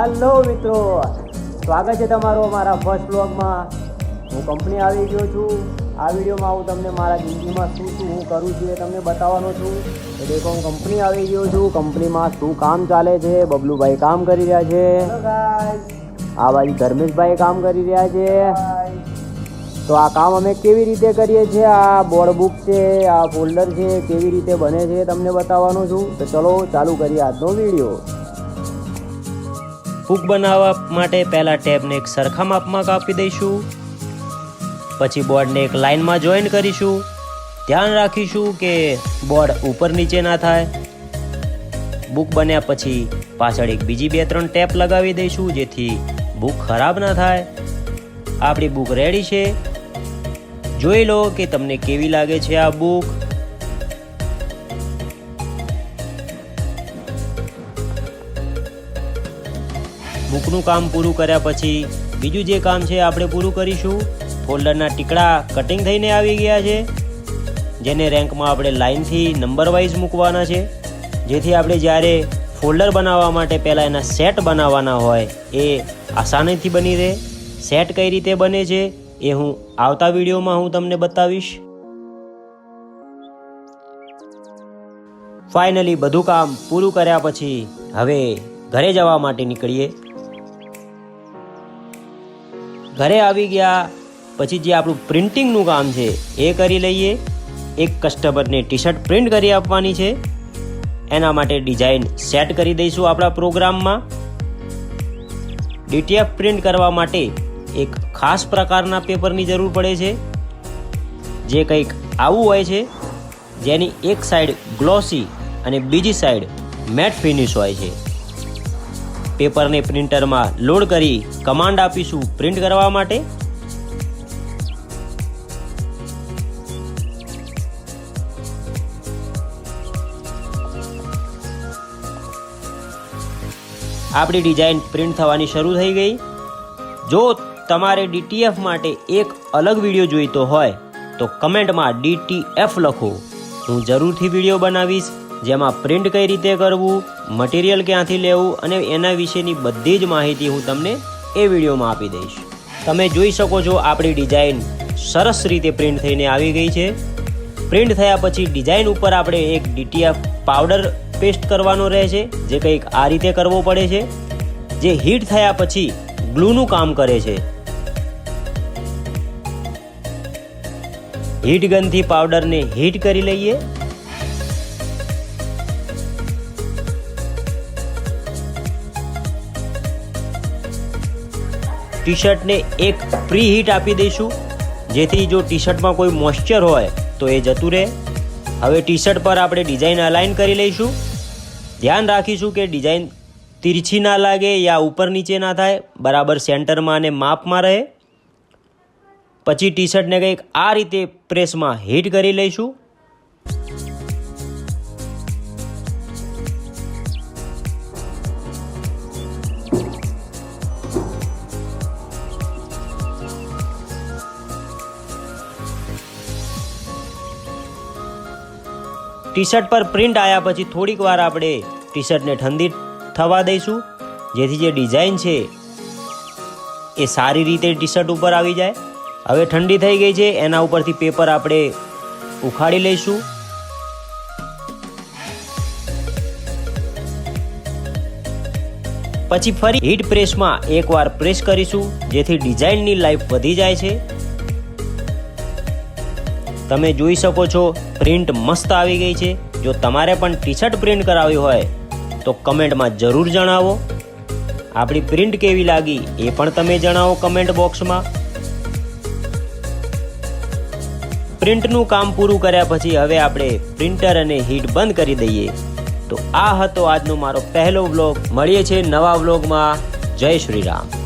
Hello मित्रों, स्वागत है तमारो अमारा फर्स्ट ब्लॉग में। हूँ कंपनी आई गयो छूँ। आ वीडियो में हूँ तमने मारा जिंदगी में शू शू हूँ करूँ छूँ तमने बतावानो छूँ। तो देखो हूँ कंपनी आई गयो छूँ। कंपनी में शू काम चाले छे। बबलू भाई काम करी रह्या छे। आ बाजू धर्मेश भाई काम करी रह्या छे। तो आ काम अमे केवी रीते करीए छे। आ बोर्ड बुक छे, आ फोल्डर छे, केवी रीते बने छे तमने बतावानो छूँ। तो चलो चालू करिए आजनो विडियो। हुक बनाववा माटे पहला टेपने एक सरखा मापमां कापी दईशुं। पछी बोर्डने एक लाइन में जॉइन करीशुं। ध्यान राखीशुं के बोर्ड ऊपर नीचे ना थाय। बुक बन्या पछी पाछळ एक बीजी 2-3 टेप लगावी दईशुं जेथी बुक खराब ना थाय। आपणी बुक रेडी छे। जोई लो के तमने केवी लागे छे आ बुक। बुकનું કામ પૂરું કર્યા પછી બીજું જે કામ છે આપણે પૂરું કરીશું। ફોલ્ડરના ટીકડા કટિંગ થઈને આવી ગયા છે, જેને રેન્કમાં આપણે લાઇનથી નંબર વાઇઝ મૂકવાના છે, જેથી આપણે જ્યારે ફોલ્ડર બનાવવા માટે પહેલાં એના સેટ બનાવવાના હોય એ આસાનીથી બની રહે। સેટ કઈ રીતે બને છે એ હું આવતા વિડીયોમાં હું તમને બતાવીશ। ફાઇનલી બધું કામ પૂરું કર્યા પછી હવે ઘરે જવા માટે નીકળીએ। घरे आवी गया पछी जे आपणुं प्रिंटिंगनुं काम छे ए करी लईए। एक कस्टमर ने टी शर्ट प्रिंट करी आपवानी छे, एना माटे डिजाइन सेट करी दईशुं आपणा प्रोग्राममां। डीटीएफ प्रिंट करवा माटे एक खास प्रकारना पेपरनी जरूर पड़े छे, जे कंईक आवुं होय छे, जेनी एक साइड ग्लोसी अने बीजी साइड मेट फिनिश होय छे। पेपर ने प्रिंटर में लोड करी कमांड आपीशुं प्रिंट करवा माटे। आपणी डिजाइन प्रिंट थवानी शरू थई गई। जो तमारे डीटीएफ माटे एक अलग विडियो जोईतो होय तो कमेंट में डीटीएफ लखो। हूँ जरूरथी विडियो बनावीश जेमां प्रिंट कई रीते करवुं, मटीरियल क्यांथी लेवुं अने एना विशेनी बधी ज माहिती हूँ तमने ए विडियोमां आपी दईश। तमे जोई शको छो आपणी डिजाइन सरस रीते प्रिंट थईने आवी गई छे। प्रिंट थया पछी डिजाइन उपर आपणे एक डीटीएफ पाउडर पेस्ट करवानो रहे छे, जे कंईक आ रीते करवो पड़े छे, जे हीट थया पछी ग्लूनुं काम करे छे। हीट गनथी पाउडरने हीट करी लईए। टी शर्ट ने एक प्री हीट आपी दईशुं, जेथी जो टी शर्ट में कोई मॉइस्चर होय तो ए जतुं रहे। हवे टी शर्ट पर आपणे डिजाइन अलाइन करी लईशुं। ध्यान राखीशुं के डिजाइन तिरछी ना लागे या ऊपर नीचे ना थाय, बराबर सेंटर में अने माप में रहे। पछी टी शर्ट ने कंईक आ रीते प्रेस में हीट करी लईशुं। टी शर्ट पर प्रिंट आया पछी थोड़ीक वार आपणे टी शर्ट ने ठंडी थवा दईशुं, जेथी जे डिजाइन छे ए सारी रीते टी शर्ट उपर आवी जाए। हवे ठंडी थई गई छे, एना उपरथी पेपर आपणे उखाड़ी लईशुं। पछी फरी हीट प्रेस में एक वार प्रेस करीशुं, जेथी डिजाइन नी लाइफ वधी जाय छे। तमे जोई शको छो प्रिंट मस्त आवी गई छे। जो तमारे पण टी शर्ट प्रिंट करावी होय तो कमेंट में जरूर जणावो। आपणी प्रिंट केवी लागी ए पण तमे जणावो कमेंट बॉक्स में। प्रिंटनुं काम पूरुं कर्या पछी हवे आपणे प्रिंटर अने हीट बंद करी दईए। तो आ हतो आजनो मारो पहलो व्लॉग। मळीए छे नवा व्लॉग में। जय श्री राम।